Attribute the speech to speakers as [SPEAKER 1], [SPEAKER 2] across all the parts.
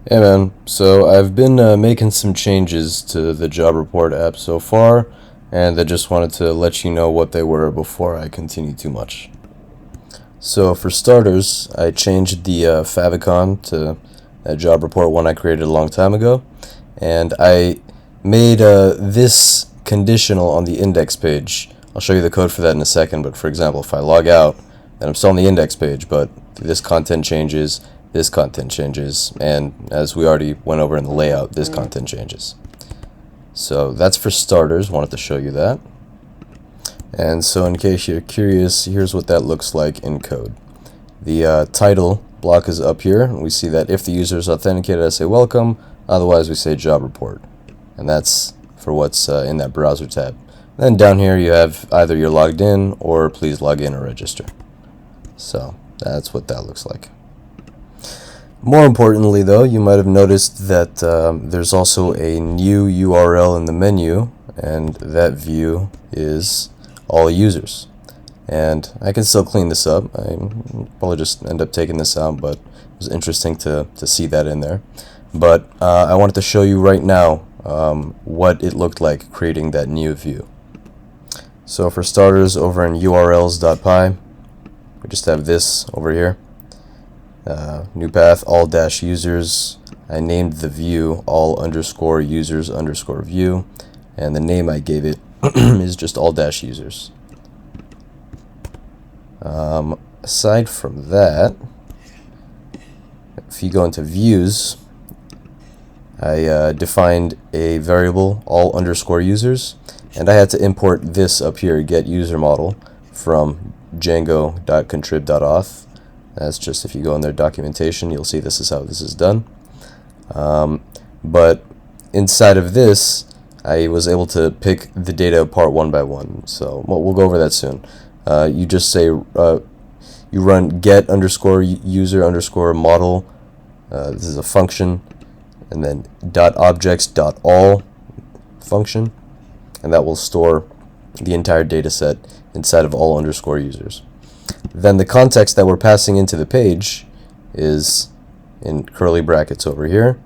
[SPEAKER 1] Hey man, so I've been making some changes to the job report app so far, and I just wanted to let you know what they were before I continue too much. So for starters, I changed the favicon to a job report one I created a long time ago, and I made this conditional on the index page. I'll show you the code for that in a second, but for example, if I log out, then I'm still on the index page, but this content changes, and as we already went over in the layout, this content changes. So that's for starters, wanted to show you that. And so in case you're curious, here's what that looks like in code. The title block is up here, and we see that if the user is authenticated, I say welcome, otherwise we say job report. And that's for what's in that browser tab. Then down here you have either you're logged in or please log in or register. So that's what that looks like. More importantly though, you might have noticed that there's also a new URL in the menu, and that view is all users. And I can still clean this up. I probably just end up taking this out, but it was interesting to see that in there. But I wanted to show you right now what it looked like creating that new view. So for starters, over in urls.py, we just have this over here. New path, all-users. I named the view all_users_view, and the name I gave it is just all-users. Aside from that, if you go into views, I defined a variable all_users, and I had to import this up here, get user model, from django.contrib.auth. That's just if you go in their documentation, you'll see this is how this is done. But inside of this, I was able to pick the data apart one by one. So we'll go over that soon. You just say you run get_user_model. This is a function, and then .objects.all function, and that will store the entire data set inside of all_users. Then the context that we're passing into the page is in curly brackets over here,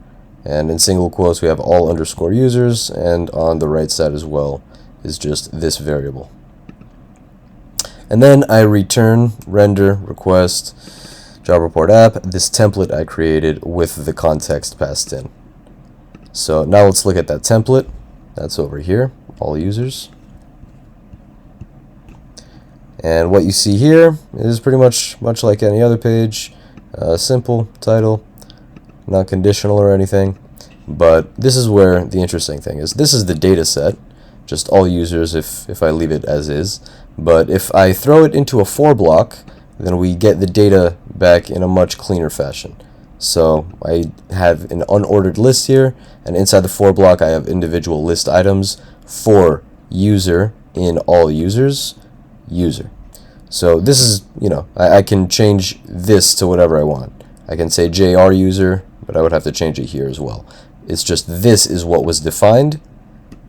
[SPEAKER 1] and in single quotes we have all_users, and on the right side as well is just this variable. And then I return render request job report app, this template I created with the context passed in. So now let's look at that template. That's over here, all users. And what you see here is pretty much like any other page. Simple title, not conditional or anything. But this is where the interesting thing is. This is the data set, just all users if I leave it as is. But if I throw it into a for block, then we get the data back in a much cleaner fashion. So I have an unordered list here, and inside the for block I have individual list items for user in all users. User. So this is, I can change this to whatever I want. I can say JR user, but I would have to change it here as well. It's just this is what was defined,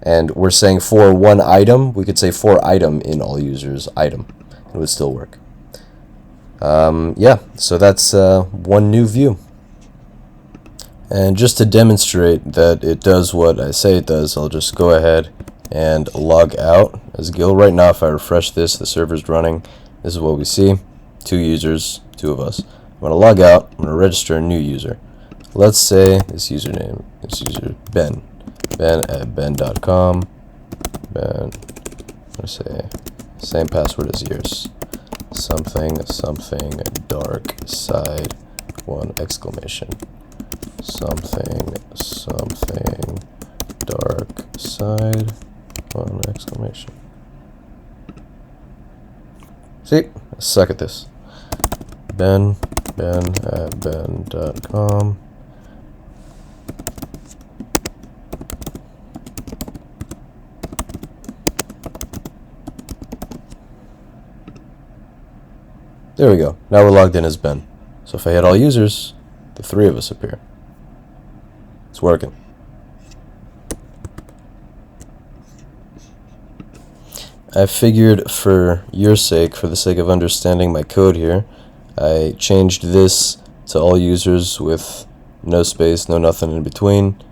[SPEAKER 1] and we're saying for one item, we could say for item in all users item. It would still work. Yeah, so that's one new view. And just to demonstrate that it does what I say it does, I'll just go ahead and log out as Gil. Right now, if I refresh this, the server's running. This is what we see. 2 users, 2 of us. I'm going to log out. I'm going to register a new user. Let's say this username is user Ben. Ben@ben.com. Ben. Let's say same password as yours. Something dark side 1 exclamation. Something dark side 1 exclamation. See, I suck at this. Ben@ben.com. There we go. Now we're logged in as Ben. So if I hit all users, the 3 of us appear. It's working. I figured for your sake, for the sake of understanding my code here, I changed this to all users with no space, no nothing in between.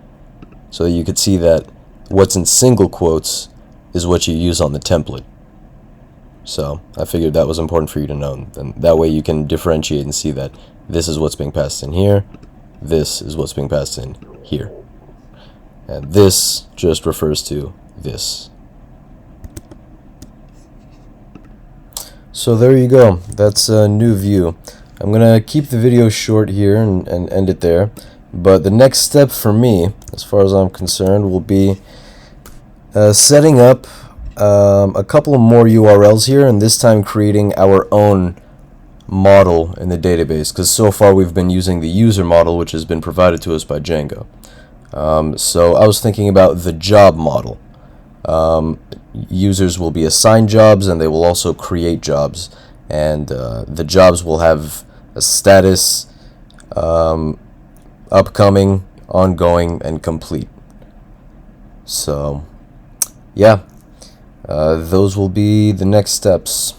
[SPEAKER 1] So you could see that what's in single quotes is what you use on the template. So I figured that was important for you to know, and that way you can differentiate and see that this is what's being passed in here, this is what's being passed in here, and this just refers to this. So there you go, that's a new view. I'm gonna keep the video short here and end it there, but the next step for me, as far as I'm concerned, will be setting up a couple of more URLs here, and this time creating our own model in the database, because so far we've been using the user model, which has been provided to us by Django. So I was thinking about the job model. Users will be assigned jobs, and they will also create jobs, and the jobs will have a status, upcoming, ongoing, and complete. So yeah, those will be the next steps.